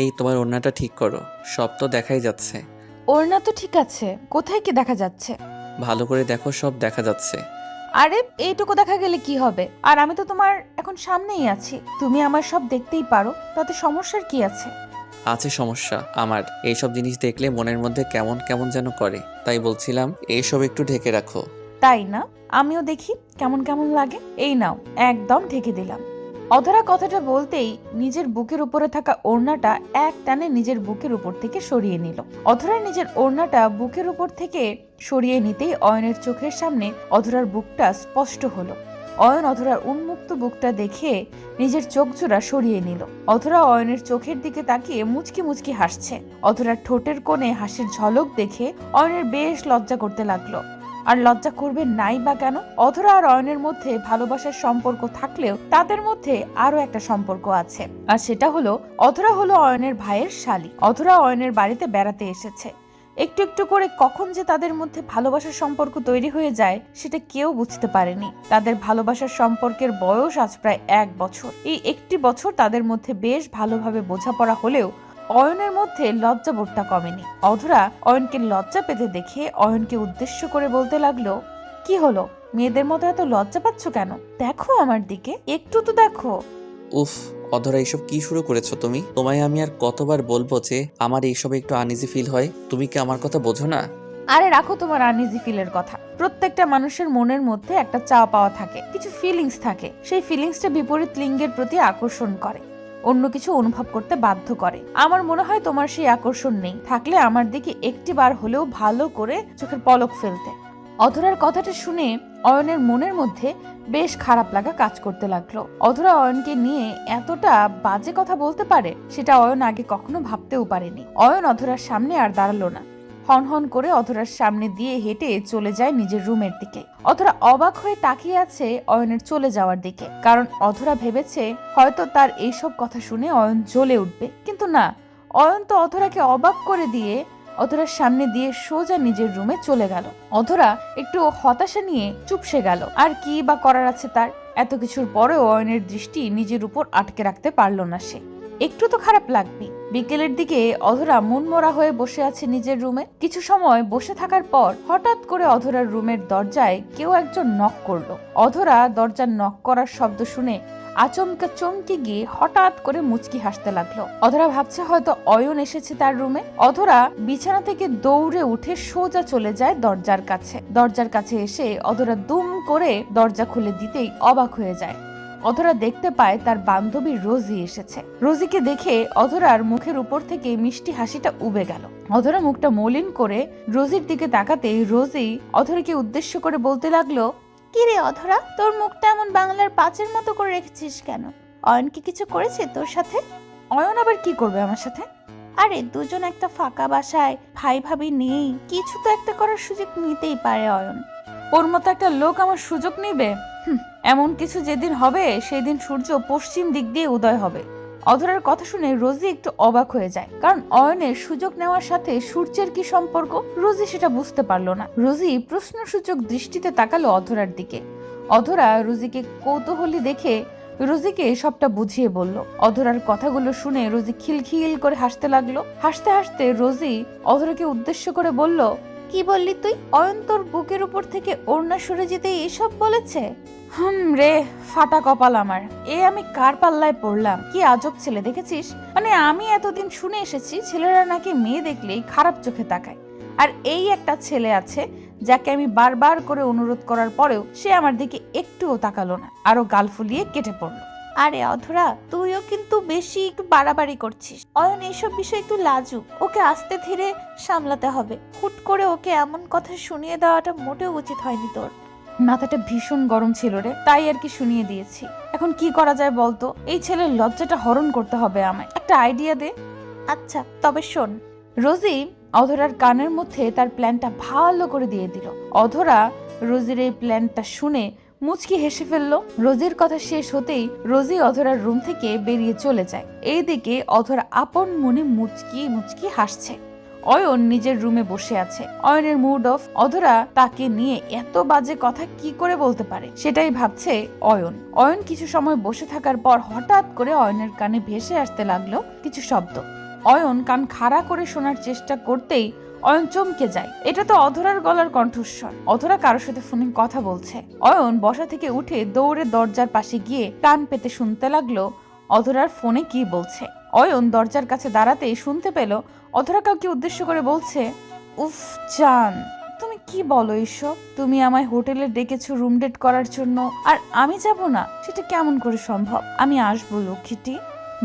এই তোমার ওড়নাটা ঠিক করো, সব তো দেখাই যাচ্ছে। ওড়না তো ঠিক আছে, কোথায় কি দেখা যাচ্ছে? ভালো করে দেখো, সব দেখা যাচ্ছে। আরে এইটুকু দেখা গেলে কি হবে? আর আমি তো তোমার এখন সামনেই আছি, তুমি আমার সব দেখতেই পারো, তাতে সমস্যার কি আছে? আছে সমস্যা আমার, এইসব জিনিস দেখলে মনের মধ্যে কেমন কেমন যেন করে, তাই বলছিলাম এইসব একটু ঢেকে রাখো। তাই না? আমিও দেখি কেমন কেমন লাগে। এই নাও, একদম ঢেকে দিলাম। অধরা কথাটা বলতেই নিজের বুকের উপরে থাকা ওড়নাটা এক টানে নিজের বুকের উপর থেকে সরিয়ে নিল। অধরা নিজের ওড়নাটা বুকের উপর থেকে সরিয়ে নিতেই অয়নের চোখের সামনে অধরার বুকটা স্পষ্ট হলো। অয়ন অধরার উন্মুক্ত বুকটা দেখে নিজের চোখ জোড়া সরিয়ে নিল। অধরা অয়নের চোখের দিকে তাকিয়ে মুচকি মুচকি হাসছে। অধরার ঠোঁটের কোণে হাসির ঝলক দেখে অয়নের বেশ লজ্জা করতে লাগলো। আর লজ্জা করবে নাই বা কেন? অধরা আর অয়নের মধ্যে ভালোবাসার সম্পর্ক থাকলেও তাদের মধ্যে আরো একটা সম্পর্ক আছে, আর সেটা হলো অধরা হলো অয়নের ভাইয়ের শালী। অধরা অয়নের বাড়িতে বেড়াতে এসেছে। একটু একটু করে কখন যে তাদের মধ্যে ভালোবাসার সম্পর্ক তৈরি হয়ে যায় সেটা কেউ বুঝতে পারেনি। তাদের ভালোবাসার সম্পর্কের বয়স আজ প্রায় 1 বছর। এই একটি বছর তাদের মধ্যে বেশ ভালোভাবে বোঝাপড়া হলেও অয়নের মধ্যে লজ্জাবোধটা কমেনি। অধরা অয়নকে লজ্জা পেতে দেখে অয়নকে উদ্দেশ্য করে বলতে লাগলো, কি হলো, মেয়েদের মতো এত লজ্জা পাচ্ছ কেন? দেখো আমার দিকে, একটু তো দেখো। উফ, অধরা এইসব কি শুরু করেছো তুমি? তোমায় আমি আর কতবার বলবো যে আমার এইসব একটু আনইজি ফিল হয়, তুমি কি আমার কথা বোঝো না? আরে রাখো তোমার আনইজি ফিলের কথা। প্রত্যেকটা মানুষের মনের মধ্যে একটা চাওয়া পাওয়া থাকে, কিছু ফিলিংস থাকে। সেই ফিলিংসটা বিপরীত লিঙ্গের প্রতি আকর্ষণ করে, অন্য কিছু অনুভব করতে বাধ্য করে। আমার মনে হয় তোমার সেই আকর্ষণ নেই, থাকলে আমার দিকে একটি বার হলেও ভালো করে চোখের পলক ফেলতে। অধরার কথাটা শুনে অয়নের মনের মধ্যে বেশ খারাপ লাগা কাজ করতে লাগলো। অধরা অয়নকে নিয়ে এতটা বাজে কথা বলতে পারে সেটা অয়ন আগে কখনো ভাবতেও পারেনি। অয়ন অধরার সামনে আর দাঁড়ালো না, হনহন করে অধরার সামনে দিয়ে হেঁটে চলে যায় নিজের রুমের দিকে। অধরা অবাক হয়ে তাকিয়ে আছে অয়নের চলে যাওয়ার দিকে, কারণ অধরা ভেবেছে হয়তো তার এইসব কথা শুনে অয়ন জ্বলে উঠবে, কিন্তু না, অয়ন তো অধরাকে অবাক করে দিয়ে অধরার সামনে দিয়ে সোজা নিজের রুমে চলে গেল। অধরা একটু হতাশা নিয়ে চুপসে গেল। আর কি বা করার আছে তার? এত কিছুর পরেও অয়নের দৃষ্টি নিজের উপর আটকে রাখতে পারল না সে। একটু তো খারাপ লাগবে। বিকেলের দিকে অধরা মনমরা হয়ে বসে আছে নিজের রুমে। কিছু সময় বসে থাকার পর হঠাৎ করে অধরার রুমের দরজায় কেউ একজন নক করলো। অধরা দরজার নক করার শব্দ শুনে আচমকা চমকে গিয়ে হঠাৎ করে মুচকি হাসতে লাগলো। অধরা ভাবছে হয়তো অয়ন এসেছে তার রুমে। অধরা বিছানা থেকে দৌড়ে উঠে সোজা চলে যায় দরজার কাছে। দরজার কাছে এসে অধরা দুম করে দরজা খুলে দিতেই অবাক হয়ে যায়। অধরা দেখতে পায় তার বান্ধবী রোজি এসেছে। রোজিকে দেখে অধরার মুখের উপর থেকে মিষ্টি হাসিটা উবে গেল। অধরা মুখটা মলিন করে রোজির দিকে তাকাতেই রোজি অধরাকে উদ্দেশ্য করে বলতে লাগলো, কি রে অধরা, তোর মুখটা এমন বাংলার পাঁচের মতো করে রেখেছিস কেন? অয়ন কি কিছু করেছে তোর সাথে? অয়ন আবার কি করবে আমার সাথে? আরে দুজন একটা ফাঁকা বাসায় ভাই ভাবি নেই, কিছু তো একটা করার সুযোগ নিতেই পারে অয়ন। ওর মতো একটা লোক আমার সুযোগ নিবে? এমন কিছু যেদিন হবে সেই দিন সূর্য পশ্চিম দিক দিয়ে উদয় হবে। অধরার কথা শুনে রোজি একটু অবাক হয়ে যায়, কারণ অয়নের সুযোগ নেওয়ার সাথে সূর্যের কি সম্পর্ক? রোজি সেটা বুঝতে পারলো না। রোজি প্রশ্নসূচক দৃষ্টিতে তাকালো অধরার দিকে। অধরা রোজিকে কৌতূহলী দেখে রোজিকে সবটা বুঝিয়ে বলল। অধরার কথাগুলো শুনে রোজি খিলখিল করে হাসতে লাগলো। হাসতে হাসতে রোজি অধরাকে উদ্দেশ্য করে বলল, কি বললি তুই? অয়ন তোর বুকের উপর থেকে ওড়না সরে যেতে এসব বলেছে? রে, ফাটা কপাল আমার। আমি কার পাল্লায় পড়লাম? কি আজব ছেলে দেখেছিস? মানে আমি এতদিন শুনে এসেছি ছেলেরা নাকি মেয়ে দেখলেই খারাপ চোখে তাকায়, আর এই একটা ছেলে আছে যাকে আমি বারবার করে অনুরোধ করার পরেও সে আমার দিকে একটুও তাকালো না, আরো গাল ফুলিয়ে কেটে পড়লো। আরে অধরা, তুইও কিন্তু বেশি একটু বাড়াবাড়ি করছিস। অয়ন এইসব বিষয় একটু লাজুক, ওকে আস্তে ধীরে সামলাতে হবে। হুট করে ওকে এমন কথা শুনিয়ে দেওয়াটা মোটেও উচিত হয়নি তোর। মাথাটা ভীষণ গরম ছিল রে, তাই আর কি শুনিয়ে দিয়েছি। এখন কি করা যায় বলতো? এই ছেলের লজ্জাটা হরণ করতে হবে আমায়। একটা আইডিয়া দে। আচ্ছা তবে শোন। রোজি অধরার কানের মধ্যে তার প্ল্যানটা ভালো করে দিয়ে দিল। অধরা রোজির এই প্ল্যানটা শুনে মুচকি হেসে ফেললো। রোজির কথা শেষ হতেই রোজি অধরার রুম থেকে বেরিয়ে চলে যায়। এইদিকে অধরা আপন মনে মুচকি মুচকি হাসছে। অয়ন নিজের রুমে বসে আছে। অয়নের মুড অফ। অধরা তাকে নিয়ে এত বাজে কথা কি করে বলতে পারে সেটাই ভাবছে অয়ন। অয়ন কিছু সময় বসে থাকার পর হঠাৎ করে অয়নের কানে ভেসে আসতে লাগলো কিছু শব্দ। অয়ন কান খাড়া করে শোনার চেষ্টা করতেই অয়ন চমকে যায়। এটা তো অধরার গলার কণ্ঠস্বর। অধরা কারোর সাথে ফোনে কথা বলছে। অয়ন বসা থেকে উঠে দৌড়ে দরজার পাশে গিয়ে কান পেতে শুনতে লাগলো অধরার ফোনে কি বলছে। অয়ন দরজার কাছে দাঁড়াতেই শুনতে পেল অধরা কাউকে উদ্দেশ্য করে বলছে, উফ জান, তুমি কি বলো এসব? তুমি আমায় হোটেলে ডেকেছো রুম ডেট করার জন্য, আর আমি যাব না? সেটা কেমন করে সম্ভব? আমি আসবো লক্ষ্মীটি,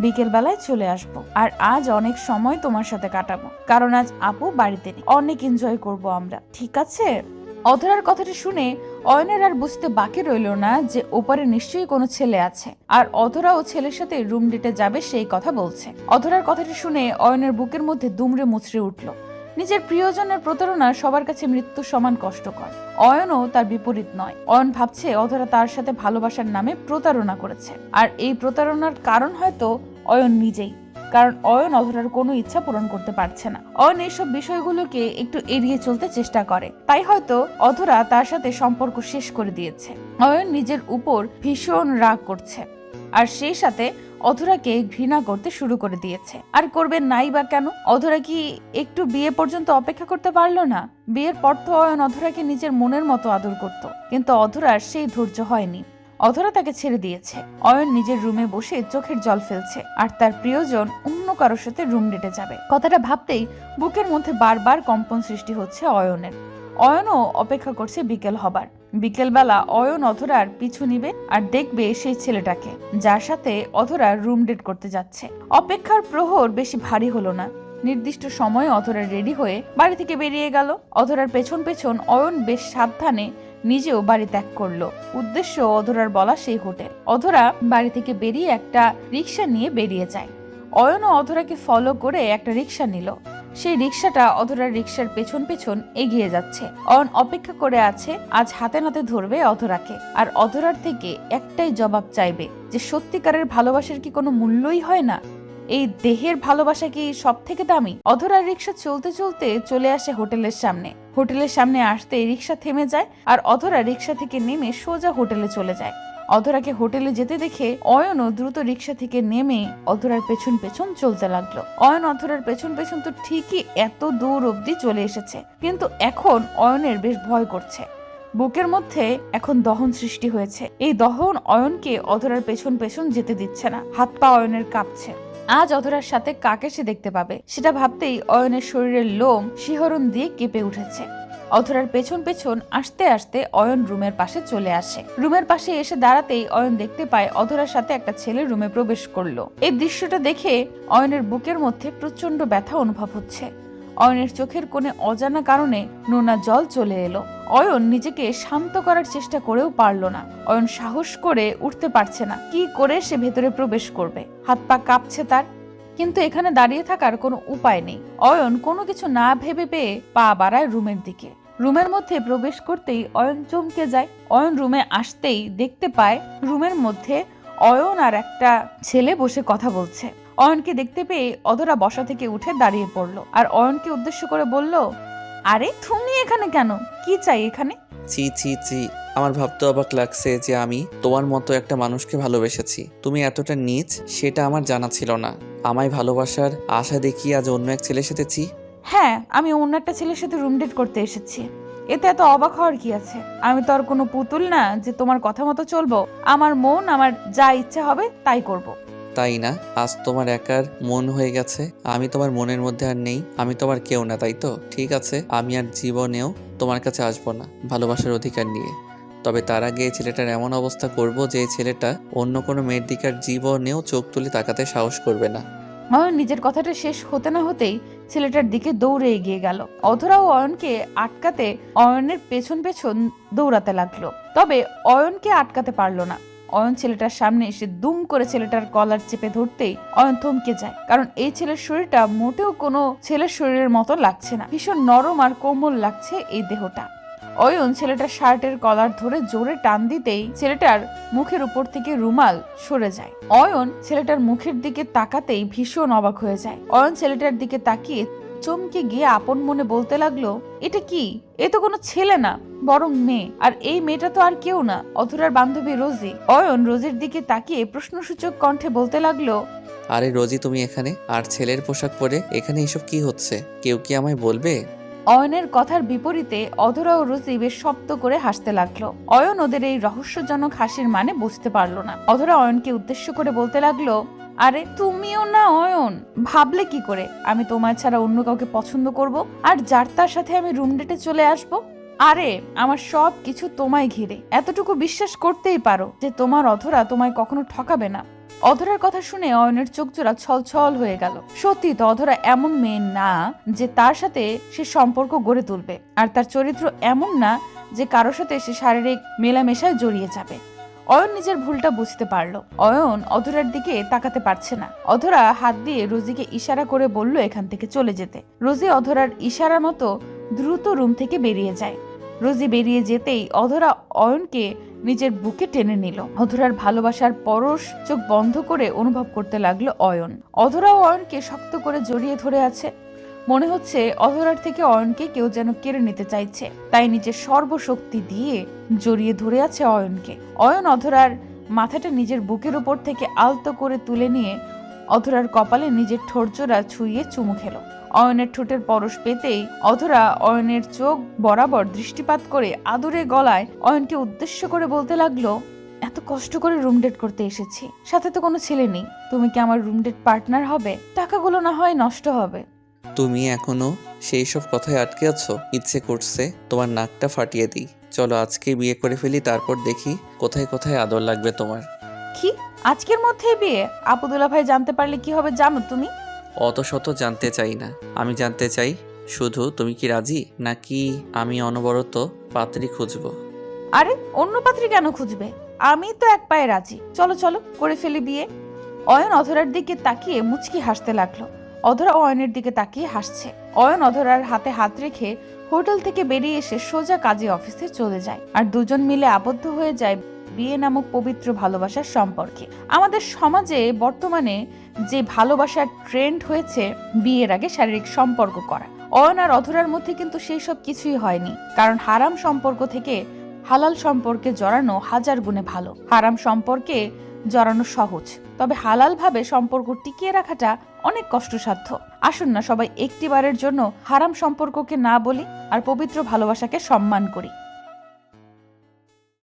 বিকেল বেলায় চলে আসবো, আর আজ অনেক সময় তোমার সাথে কাটাবো, কারণ আজ আপু বাড়িতে নেই। অনেক এনজয় করব আমরা, ঠিক আছে? অধরার কথাটা শুনে অয়নের আর বুঝতে বাকি রইল না যে ওপারে নিশ্চয়ই কোনো ছেলে আছে, আর অধরা ও ছেলের সাথে রুম ডেটে যাবে সেই কথা বলছে। অধরার কথাটা শুনে অয়নের বুকের মধ্যে দুমড়ে মুচড়ে উঠল। নিজের প্রিয়জনের প্রতারণা সবার কাছে মৃত্যু সমান কষ্টকর। অয়নও তার বিপরীত নয়। অয়ন ভাবছে অধরা তার সাথে ভালোবাসার নামে প্রতারণা করেছে, আর এই প্রতারণার কারণ হয়তো অয়ন নিজেই, কারণ অয়ন অধরার কোনো ইচ্ছা পূরণ করতে পারছে না। অয়ন এইসব বিষয়গুলোকে একটু এড়িয়ে চলতে চেষ্টা করে, তাই হয়তো অধরা তার সাথে সম্পর্ক শেষ করে দিয়েছে। অয়ন নিজের উপর ভীষণ রাগ করছে, আর সেই সাথে অধরাকে ঘৃণা করতে শুরু করে দিয়েছে। আর করবে নাই বা কেন? অধরা কি একটু বিয়ে পর্যন্ত অপেক্ষা করতে পারলো না? বিয়ের পর তো অয়ন অধরাকে নিজের মনের মতো আদর করত, কিন্তু অধরার সেই ধৈর্য হয়নি। অধরা তাকে ছেড়ে দিয়েছে। অয়ন নিজের রুমে বসে চোখের জল ফেলছে, আর তার প্রিয়জন অন্য কারোর সাথে রুম ডেটে যাবে কথাটা ভাবতেই বুকের মধ্যে বারবার কম্পন সৃষ্টি হচ্ছে অয়নের। অয়নও অপেক্ষা করছে বিকেল হবার। বিকেলবেলা অয়ন অধরার পিছু নিবে আর দেখবে সেই ছেলেটাকে যার সাথে অধরা রুম ডেট করতে যাচ্ছে। অপেক্ষার প্রহর বেশি ভারী হলো না। নির্দিষ্ট সময়ে অধরা রেডি হয়ে বাড়ি থেকে বেরিয়ে গেল। অধরার পেছন পেছন অয়ন বেশ সাবধানে নিজেও বাড়ি ত্যাগ করলো। উদ্দেশ্য অধরার বলা সেই হোটেল। অধরা বাড়ি থেকে বেরিয়ে একটা রিক্সা নিয়ে বেরিয়ে যায়। অয়নও অধরাকে ফলো করে একটা রিক্সা নিল। সেই রিক্সাটা অধরার রিক্সার পেছন পেছন এগিয়ে যাচ্ছে। অয়ন অপেক্ষা করে আছে আজ হাতে নাতে ধরবে অধরাকে, আর অধরার থেকে একটাই জবাব চাইবে যে সত্যিকারের ভালোবাসার কি কোনো মূল্যই হয় না? এই দেহের ভালোবাসা কি সব থেকে দামি? অধরার রিক্সা চলতে চলতে চলে আসে হোটেলের সামনে। হোটেলের সামনে আসতে রিক্সা থেমে যায়, আর অধরা রিক্সা থেকে নেমে সোজা হোটেলে চলে যায়। অধরাকে হোটেলে যেতে দেখে অয়নও দ্রুত রিক্সা থেকে নেমে অধরার পেছন পেছন চলতে লাগলো। অয়ন অধরার পেছন পেছন তো ঠিকই এত দূর অব্দি চলে এসেছে, কিন্তু এখন অয়নের বেশ ভয় করছে। বুকের মধ্যে এখন দহন সৃষ্টি হয়েছে। এই দহন অয়নকে অধরার পেছন পেছন যেতে দিচ্ছে না। হাত পা অয়নের কাঁপছে। আজ অধরার সাথে কাকে সে দেখতে পাবে সেটা ভাবতেই অয়নের শরীরের লোম শিহরণ দিয়ে কেঁপে উঠেছে। অধরার পেছন পেছন আসতে আসতে অয়ন রুমের পাশে চলে আসে। রুমের পাশে এসে দাঁড়াতেই অয়ন দেখতে পায় অধরার সাথে একটা ছেলে রুমে প্রবেশ করলো। এই দৃশ্যটা দেখে অয়নের বুকের মধ্যে প্রচন্ড ব্যথা অনুভব হচ্ছে। অয়নের চোখের কোণে অজানা কারণে নোনা জল চলে এলো। অয়ন নিজেকে শান্ত করার চেষ্টা করেও পারল না। অয়ন সাহস করে উঠতে পারছে না। কি করে সে ভেতরে প্রবেশ করবে? হাত পা কাঁপছে তার, কিন্তু এখানে দাঁড়িয়ে থাকার কোনো উপায় নেই। অয়ন কোনো কিছু না ভেবে পেয়ে পা বাড়ায় রুমের দিকে। রুমের মধ্যে প্রবেশ করতেই অয়ন চমকে যায়। অয়ন রুমে আসতেই দেখতে পায় রুমের মধ্যে অয়ন আর একটা ছেলে বসে কথা বলছে। অয়নকে দেখতে পেয়ে অধরা বসা থেকে উঠে দাঁড়িয়ে পড়লো, আর অয়নকে উদ্দেশ্য করে বলল, আরে তুমি এখানে কেন? কি চাই এখানে? ছি ছি ছি, আমার ভাবতে অবাক লাগছে যে আমি তোমার মতো একটা মানুষকে ভালোবেসেছি। তুমি এতটা নীচ সেটা আমার জানা ছিল না। আমায় ভালোবাসার আশা দেখিয়ে আজ অন্য এক ছেলের সাথে ছি। হ্যাঁ, আমি অন্য একটা ছেলের সাথে রুম ডেট করতে এসেছি। এতে এত অবাক হওয়ার কি আছে? আমি তো আর কোনো পুতুল না যে তোমার কথা মতো চলবো। আমার মন, আমার যা ইচ্ছা হবে তাই করব। তাই না? আজ তোমার একার মন হয়ে গেছে, আমি তোমার মনের মধ্যে আর নেই। আমি তোমার কেউ না, তাই তো? ঠিক আছে, আমি আর জীবনেও তোমার কাছে আসবো না ভালোবাসার অধিকার নিয়ে। তবে তার আগে এই ছেলেটার এমন অবস্থা করব যে এই ছেলেটা অন্য কোনো মেয়ের দিকে আর জীবনেও চোখ তুলে তাকাতে সাহস করবে না। অয়ন নিজের কথাটা শেষ হতে না হতেই ছেলেটার দিকে দৌড়ে এগিয়ে গেল। অধরা ও অয়নকে আটকাতে অয়নের পেছন পেছন দৌড়াতে লাগলো, তবে অয়নকে আটকাতে পারলো না। অয়ন ছেলেটার সামনে এসে দুম করে ছেলেটার কলার চেপে ধরতেই অয়ন থমকে যায়, কারণ এই ছেলের শরীরটা মোটেও কোনো ছেলের শরীরের মতো লাগছে না। ভীষণ নরম আর কোমল লাগছে এই দেহটা। অয়ন ছেলেটার শার্টের কলার ধরে জোরে টান দিতেই ছেলেটার মুখের উপর থেকে রুমাল সরে যায়। অয়ন ছেলেটার মুখের দিকে তাকাতেই ভীষণ অবাক হয়ে যায়। অয়ন ছেলেটার দিকে তাকিয়ে চমকে গিয়ে আপন মনে বলতে লাগলো, এটা কি? এ তো কোনো ছেলে না, বরং মেয়ে। আর এই মেয়েটা তো আর কেউ না, অধরার বান্ধবী রোজি। অয়ন রোজির দিকে তাকিয়ে প্রশ্নসূচক কণ্ঠে বলতে লাগলো, আরে রোজি, তুমি এখানে? আর ছেলের পোশাক পরে এখানে এসব কি হচ্ছে? কেউ কি আমায় বলবে? অয়নের কথার বিপরীতে অধরা ও রোজি বেশ শব্দ করে হাসতে লাগলো। অয়ন ওদের এই রহস্যজনক হাসির মানে বুঝতে পারলো না। অধরা অয়নকে উদ্দেশ্য করে বলতে লাগলো, আরে তুমিও না অয়ন, ভাবলে কি করে আমি তোমায় ছাড়া অন্য কাউকে পছন্দ করব আর যার তার সাথে আমি রুম ডেটে চলে আসব? আরে আমার সব কিছু তোমায় ঘিরে, এতটুকু বিশ্বাস করতেই পারো যে তোমার অধরা তোমায় কখনো ঠকাবে না। অধরার কথা শুনে অয়নের চোখ জোড়া ছলছল হয়ে গেল। সত্যি তো অধরা এমন মেয়ে না যে তার সাথে সে সম্পর্ক গড়ে তুলবে, আর তার চরিত্র এমন না যে কারোর সাথে সে শারীরিক মেলামেশায় জড়িয়ে যাবে। অয়ন নিজের ভুলটা বুঝতে পারলো। অয়ন অধরার দিকে তাকাতে পারছে না। অধরা হাত দিয়ে রোজিকে ইশারা করে বলল এখান থেকে চলে যেতে। রোজি অধরার ইশারা মতো দ্রুত রুম থেকে বেরিয়ে যায়। রোজি বেরিয়ে যেতেই অধরা অয়নকে নিজের বুকে টেনে নিল। অধরার ভালোবাসার পরশ চোখ বন্ধ করে অনুভব করতে লাগলো অয়ন। অধরা ও অয়নকে শক্ত করে জড়িয়ে ধরে আছে। মনে হচ্ছে অধরার থেকে অয়নকে কেউ যেন কেড়ে নিতে চাইছে, তাই নিজের সর্বশক্তি দিয়ে জড়িয়ে ধরে আছে অয়নকে। অয়ন অধরার মাথাটা নিজের বুকের উপর থেকে আলতো করে তুলে নিয়ে অধরার কপালে নিজের ঠোঁটজোড়া ছুঁয়ে চুমু খেলো। অয়নের ঠোঁটের পরশ পেতেই অধরা অয়নের চোখ বরাবর দৃষ্টিপাত করে আদুরে গলায় অয়নকে উদ্দেশ্য করে বলতে লাগলো, এত কষ্ট করে রুম ডেট করতে এসেছি, সাথে তো কোনো ছেলে নেই, তুমি কি আমার রুম ডেট পার্টনার হবে? টাকাগুলো না হয় নষ্ট হবে। তুমি এখনো সেই সব কথায় আটকে আছো? ইচ্ছে করছে তোমার নাকটা ফাটিয়ে দিই। চলো আজকে বিয়ে করে ফেলি, তারপর দেখি কোথায় কোথায় আদর লাগবে তোমার। কি আজকের মধ্যেই বিয়ে? আপুদুল্লাহ ভাই জানতে পারলে কি হবে জানো তুমি? অত শত জানতে চাই না, আমি জানতে চাই শুধু তুমি কি রাজি, নাকি আমি অনবরত পাত্রী খুঁজবো? আরে অন্য পাত্রী কেন খুঁজবে? আমি তো এক পায়ে রাজি। চলো চলো করে ফেলি বিয়ে। অয়ন অধরার দিকে তাকিয়ে মুচকি হাসতে লাগলো। অধরা অয়নের দিকে তাকিয়ে হাসছে। অয়ন অধরার হাতে হাত রেখে হোটেল থেকে বেরিয়ে এসে সোজা কাজী অফিসে চলে যায়, আর দুজন মিলে আবদ্ধ হয়ে যায় বিয়ে নামক পবিত্র ভালোবাসার সম্পর্কে। আমাদের সমাজে বর্তমানে যে ভালোবাসার ট্রেন্ড হয়েছে বিয়ের আগে শারীরিক সম্পর্ক করা, অয়ন আর অধরার মধ্যে কিন্তু সেই সব কিছুই হয়নি। কারণ হারাম সম্পর্ক থেকে হালাল সম্পর্কে জড়ানো হাজার গুণে ভালো। হারাম সম্পর্কে জড়ানো সহজ, তবে হালাল ভাবে সম্পর্ক টিকিয়ে রাখাটা অনেক কষ্টসাধ্য। আসুন না সবাই একটিবারের জন্য হারাম সম্পর্ককে না বলি আর পবিত্র ভালোবাসাকে সম্মান করি।